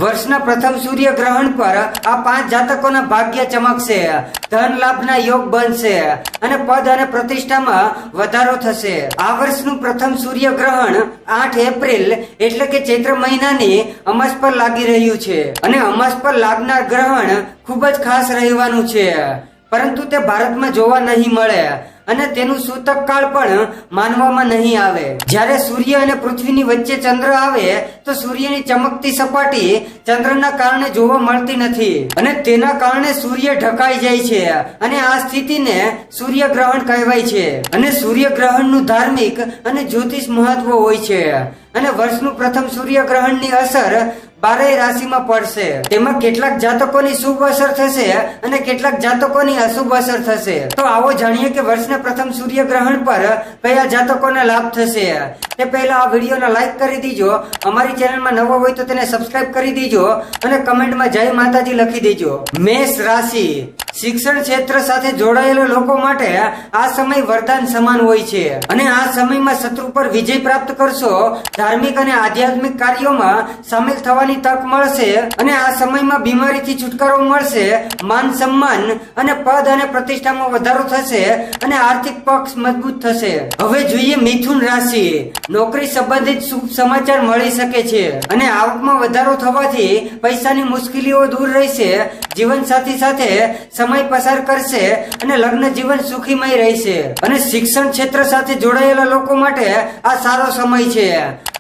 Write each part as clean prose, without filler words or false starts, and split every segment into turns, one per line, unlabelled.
વર્ષના પ્રથમ સૂર્યગ્રહણ પર આ 5 જાતકોના ભાગ્ય ચમકશે, ધન લાભના યોગ બનશે અને પદ અને પ્રતિષ્ઠામાં વધારો થશે. આ વર્ષનું પ્રથમ સૂર્યગ્રહણ 8 એપ્રિલ એટલે કે ચૈત્ર મહિનાની અમાસ પર લાગી રહ્યું છે અને અમાસ પર લાગનાર ગ્રહણ ખૂબ જ ખાસ રહેવાનું છે, પરંતુ તે ભારતમાં જોવા નહીં મળે અને તેનું સૂતક કાળ પણ માનવામાં નહીં આવે. જ્યારે સૂર્ય અને પૃથ્વીની વચ્ચે ચંદ્ર આવે તો સૂર્યની ચમકતી સપાટી ચંદ્રના કારણે જોવા મળતી નથી અને તેના કારણે સૂર્ય ઢકાઈ જાય છે અને આ સ્થિતિને સૂર્યગ્રહણ કહેવાય છે. અને સૂર્યગ્રહણનું ધાર્મિક અને જ્યોતિષ મહત્વ હોય છે અને વર્ષનું પ્રથમ સૂર્યગ્રહણની અસર 12 રાશિમાં પડશે. તેમાં કેટલાક જાતકોની શુભ અસર થશે અને કેટલાક જાતકોની અશુભ અસર થશે. તો આવો જાણીએ કે વર્ષના પ્રથમ સૂર્યગ્રહણ પર કયા જાતકોને લાભ થશે. તે પહેલા આ વિડીયોને લાઈક કરી દીજો, અમારી ચેનલમાં નવો હોય તો તેને સબસ્ક્રાઇબ કરી દીજો અને કમેન્ટમાં જય માતાજી લખી દેજો. મેષ રાશિ. શિક્ષણ ક્ષેત્ર સાથે જોડાયેલા લોકો માટે આ સમય વરદાન સમાન હોય છે અને આ સમયમાં શત્રુ પર વિજય પ્રાપ્ત કરશો. ધાર્મિક અને આધ્યાત્મિક કાર્યોમાં સામેલ થવાની તક મળશે અને આ સમયમાં બીમારીથી છુટકારો મળશે. માન સન્માન અને પદ અને પ્રતિષ્ઠામાં વધારો થશે અને આર્થિક પક્ષ મજબૂત થશે. હવે જોઈએ મિથુન રાશિ. નોકરી સંબંધિત શુભ સમાચાર મળી શકે છે અને આવકમાં વધારો થવાથી પૈસાની મુશ્કેલીઓ દૂર રહેશે. જીવન સાથી સાથે સમય પસાર કરશે અને લગ્ન જીવન સુખીમય રહેશે. અને શિક્ષણ ક્ષેત્ર સાથે જોડાયેલા લોકો માટે આ સારો સમય છે.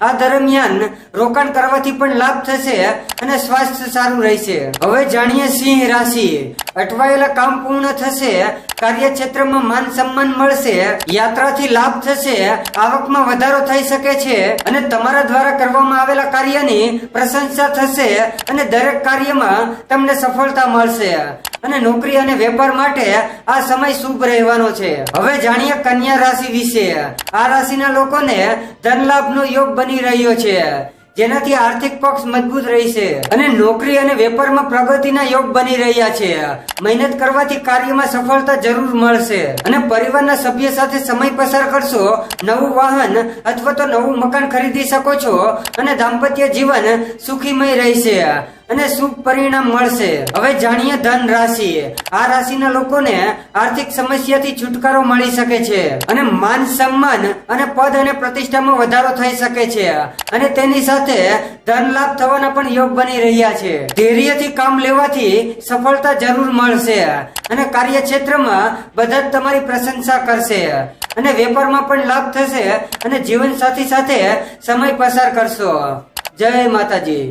આ દરમિયાન રોકાણ કરવાથી પણ લાભ થશે અને સ્વાસ્થ્ય સારું રહેશે. હવે જાણીએ સિંહ રાશિ. અટવાયેલા કામ પૂર્ણ થશે, કાર્યક્ષેત્રમાં માન સન્માન મળશે, યાત્રાથી લાભ થશે, આવકમાં વધારો થઈ શકે છે અને તમારા દ્વારા કરવામાં આવેલા કાર્યની પ્રશંસા થશે અને દરેક કાર્યમાં તમને સફળતા મળશે. અને નોકરી અને વેપાર માટે આ સમય શુભ રહેવાનો છે. હવે જાણીએ કન્યા રાશિ વિશે. આ રાશિના લોકોને ધન લાભનો યોગ બની રહ્યો છે, જેનાથી આર્થિક પક્ષ મજબૂત રહેશે અને નોકરી અને વેપારમાં પ્રગતિના યોગ બની રહ્યા છે. મહેનત કરવાથી કાર્યમાં સફળતા જરૂર મળશે અને પરિવારના સભ્ય સાથે સમય પસાર કરશો. નવું વાહન અથવા તો નવું મકાન ખરીદી શકો છો અને દાંપત્ય જીવન સુખીમય રહેશે અને શુભ પરિણામ મળશે. હવે જાણીએ ધન રાશિ. આ રાશિના લોકોને આર્થિક સમસ્યાથી છુટકારો મળી શકે છે અને માન સન્માન અને પદ અને પ્રતિષ્ઠામાં વધારો થઈ શકે છે અને તેની સાથે ધન લાભ થવાના પણ યોગ બની રહ્યા છે. ધૈર્યથી કામ લેવાથી સફળતા જરૂર મળશે અને કાર્યક્ષેત્રમાં બધા જ તમારી પ્રશંસા કરશે અને વેપારમાં પણ લાભ થશે અને જીવન સાથી સાથે સમય પસાર કરશો. જય માતાજી.